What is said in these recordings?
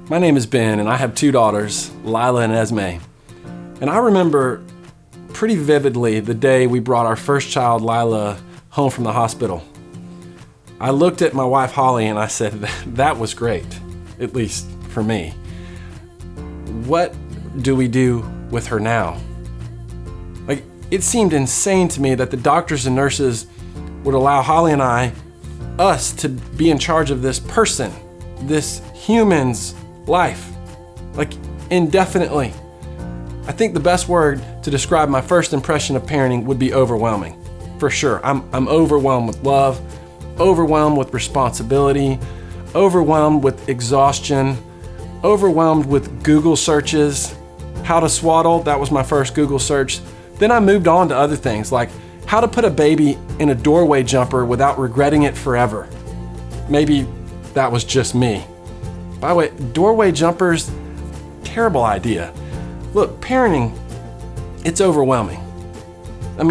My name is Ben, and I have two daughters, Lila and Esme. And I remember pretty vividly the day we brought our first child, Lila, home from the hospital. I looked at my wife, Holly, and I said, that was great, at least for me. What do we do with her now? It seemed insane to me that the doctors and nurses would allow Holly and us to be in charge of this person, this human's life, indefinitely. I think the best word to describe my first impression of parenting would be overwhelming. For sure, I'm overwhelmed with love, overwhelmed with responsibility, overwhelmed with exhaustion, overwhelmed with Google searches. How to swaddle, that was my first Google search. Then I moved on to other things like how to put a baby in a doorway jumper without regretting it forever. Maybe that was just me. By the way, doorway jumpers, terrible idea. Look, parenting, it's overwhelming.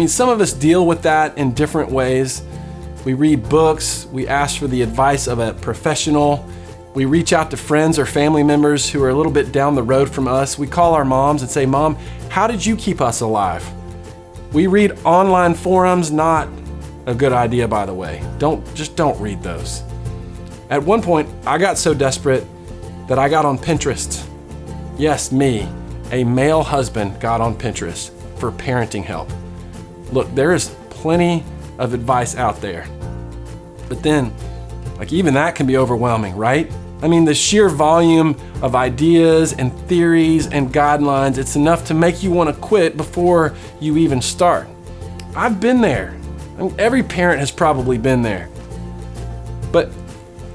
Some of us deal with that in different ways. We read books, we ask for the advice of a professional, we reach out to friends or family members who are a little bit down the road from us. We call our moms and say, Mom, how did you keep us alive? We read online forums, not a good idea, by the way. Don't read those. At one point, I got so desperate that I got on Pinterest. Yes, me, a male husband, got on Pinterest for parenting help. Look, there is plenty of advice out there. But then, even that can be overwhelming, right? The sheer volume of ideas and theories and guidelines, it's enough to make you want to quit before you even start. I've been there. Every parent has probably been there. But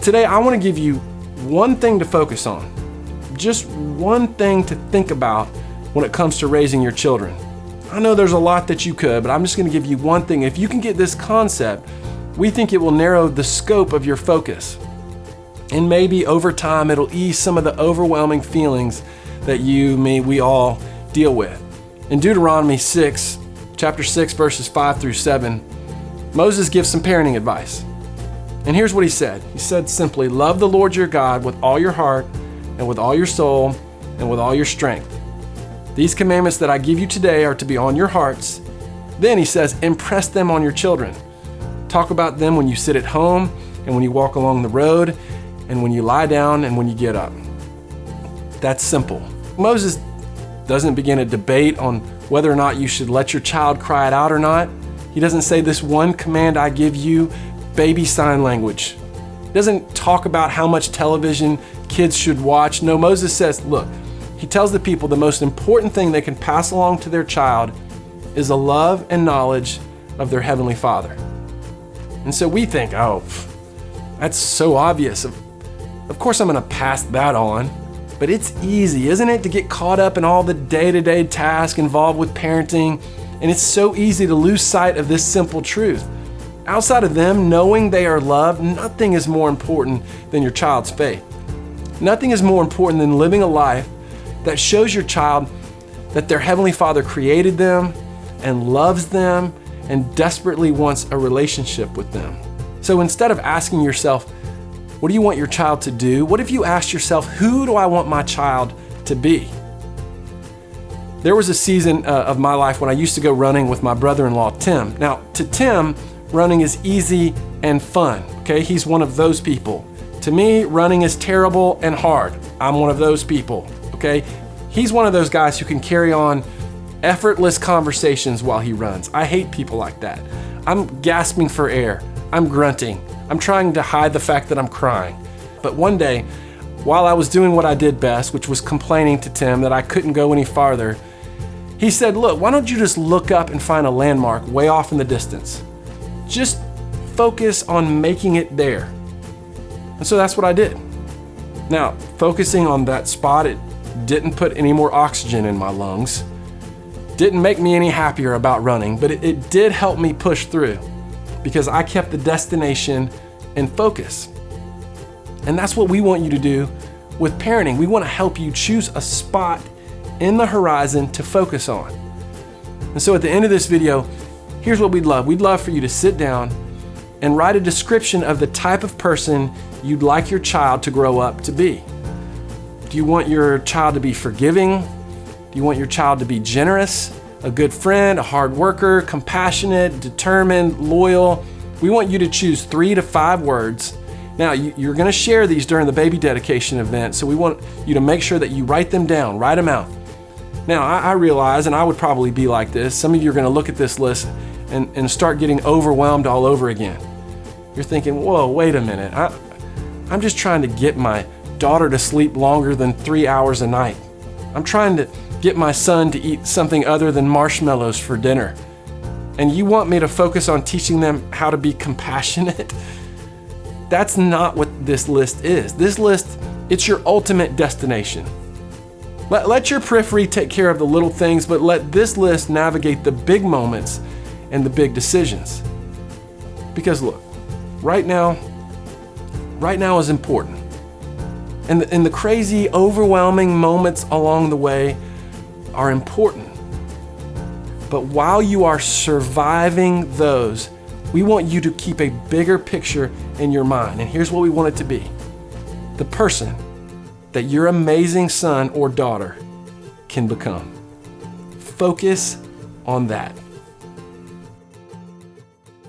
today I want to give you one thing to focus on. Just one thing to think about when it comes to raising your children. I know there's a lot that you could, but I'm just going to give you one thing. If you can get this concept, we think it will narrow the scope of your focus. And maybe over time, it'll ease some of the overwhelming feelings that we all deal with. In Deuteronomy 6, chapter 6, verses 5 through 7, Moses gives some parenting advice. And here's what he said. He said simply, love the Lord your God with all your heart and with all your soul and with all your strength. These commandments that I give you today are to be on your hearts. Then he says, impress them on your children. Talk about them when you sit at home and when you walk along the road and when you lie down and when you get up. That's simple. Moses doesn't begin a debate on whether or not you should let your child cry it out or not. He doesn't say this one command I give you, baby sign language. He doesn't talk about how much television kids should watch. No, Moses says, look, he tells the people the most important thing they can pass along to their child is a love and knowledge of their Heavenly Father. And so we think, that's so obvious. Of course I'm going to pass that on. But it's easy, isn't it, to get caught up in all the day-to-day tasks involved with parenting. And it's so easy to lose sight of this simple truth. Outside of them knowing they are loved, nothing is more important than your child's faith. Nothing is more important than living a life that shows your child that their Heavenly Father created them and loves them and desperately wants a relationship with them. So instead of asking yourself, what do you want your child to do? What if you asked yourself, who do I want my child to be? There was a season of my life when I used to go running with my brother-in-law, Tim. Now, to Tim, running is easy and fun, okay? He's one of those people. To me, running is terrible and hard. I'm one of those people, okay? He's one of those guys who can carry on effortless conversations while he runs. I hate people like that. I'm gasping for air. I'm grunting. I'm trying to hide the fact that I'm crying. But one day, while I was doing what I did best, which was complaining to Tim that I couldn't go any farther, he said, look, why don't you just look up and find a landmark way off in the distance? Just focus on making it there. And so that's what I did. Now, focusing on that spot, it didn't put any more oxygen in my lungs. Didn't make me any happier about running, but it did help me push through because I kept the destination in focus. And that's what we want you to do with parenting. We want to help you choose a spot in the horizon to focus on. And so at the end of this video, here's what we'd love. We'd love for you to sit down and write a description of the type of person you'd like your child to grow up to be. Do you want your child to be forgiving? Do you want your child to be generous, a good friend, a hard worker, compassionate, determined, loyal? We want you to choose 3 to 5 words. Now, you're going to share these during the baby dedication event, so we want you to make sure that you write them down, write them out. Now, I realize, and I would probably be like this, some of you are going to look at this list and start getting overwhelmed all over again. You're thinking, whoa, wait a minute. I'm just trying to get my daughter to sleep longer than 3 hours a night. I'm trying to get my son to eat something other than marshmallows for dinner. And you want me to focus on teaching them how to be compassionate? That's not what this list is. This list, it's your ultimate destination. Let your periphery take care of the little things, but let this list navigate the big moments and the big decisions. Because look, right now is important. And the crazy, overwhelming moments along the way are important. But while you are surviving those, we want you to keep a bigger picture in your mind. And here's what we want it to be. The person that your amazing son or daughter can become. Focus on that.